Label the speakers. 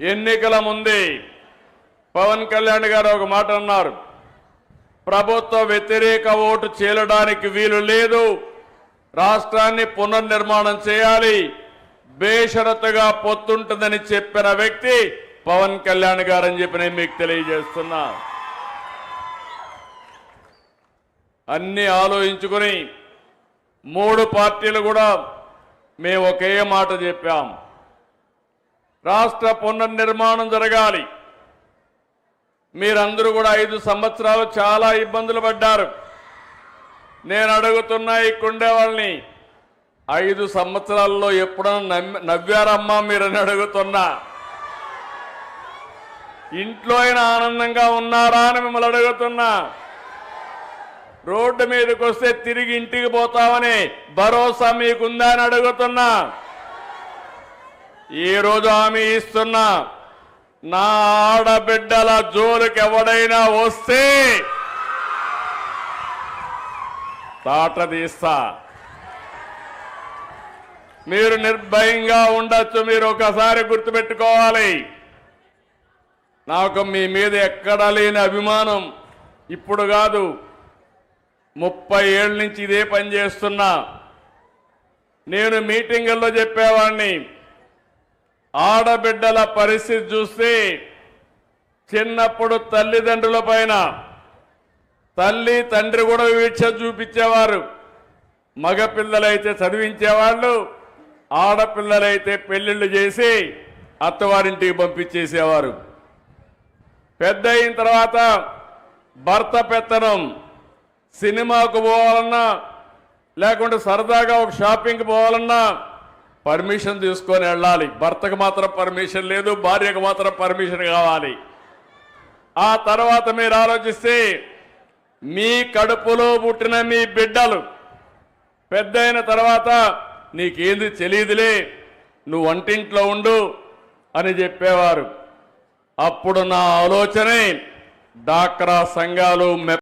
Speaker 1: ఎన్నికల ముందే పవన్ కళ్యాణ్ గారు ఒక మాట అన్నారు, ప్రభుత్వ వ్యతిరేక ఓటు చీలడానికి వీలు లేదు, రాష్ట్రాన్ని పునర్నిర్మాణం చేయాలి, బేషరతుగా పొత్తుంటుందని చెప్పిన వ్యక్తి పవన్ కళ్యాణ్ గారు అని చెప్పి నేను మీకు తెలియజేస్తున్నా. అన్ని ఆలోచించుకుని 3 పార్టీలు కూడా మేము ఒకే మాట చెప్పాం, రాష్ట్ర పునర్నిర్మాణం జరగాలి. మీరందరూ కూడా 5 సంవత్సరాలు చాలా ఇబ్బందులు పడ్డారు. నేను అడుగుతున్నా ఇక్కడే వాళ్ళని, 5 సంవత్సరాల్లో ఎప్పుడన్నా నవ్వారమ్మా మీరని అడుగుతున్నా. ఇంట్లో అయినా ఆనందంగా ఉన్నారా అని మిమ్మల్ని అడుగుతున్నా. రోడ్డు మీదకి వస్తే తిరిగి ఇంటికి పోతామని భరోసా మీకుందా అని అడుగుతున్నా. ఈ రోజు హామీ ఇస్తున్నా, నా ఆడబిడ్డల జోలికి ఎవడైనా వస్తే తాట తీస్తా. మీరు నిర్భయంగా ఉండొచ్చు. మీరు ఒకసారి గుర్తుపెట్టుకోవాలి, నాకు మీ మీద ఎక్కడా లేని అభిమానం ఇప్పుడు కాదు, 30 ఏళ్ళ నుంచి ఇదే పని చేస్తున్నా. నేను మీటింగుల్లో చెప్పేవాడిని, ఆడబిడ్డల పరిస్థితి చూస్తే చిన్నప్పుడు తల్లిదండ్రుల పైన తల్లి తండ్రి కూడా వీక్ష చూపించేవారు. మగపిల్లలైతే చదివించేవాళ్ళు, ఆడపిల్లలైతే పెళ్లిళ్ళు చేసి అత్తవారింటికి పంపించేసేవారు. పెద్ద అయిన తర్వాత భర్త పెత్తనం, సినిమాకు పోవాలన్నా లేకుంటే సరదాగా ఒక షాపింగ్కి పోవాలన్నా పర్మిషన్ తీసుకొని వెళ్ళాలి. భర్తకు మాత్రం పర్మిషన్ లేదు, భార్యకు మాత్రం పర్మిషన్ కావాలి. ఆ తర్వాత మీరు ఆలోచిస్తే మీ కడుపులో పుట్టిన మీ బిడ్డలు పెద్ద అయిన తర్వాత నీకేంది తెలియదులే, నువ్వు వంటింట్లో ఉండు అని చెప్పేవారు. అప్పుడు నా ఆలోచనే డాక్రా సంఘాలు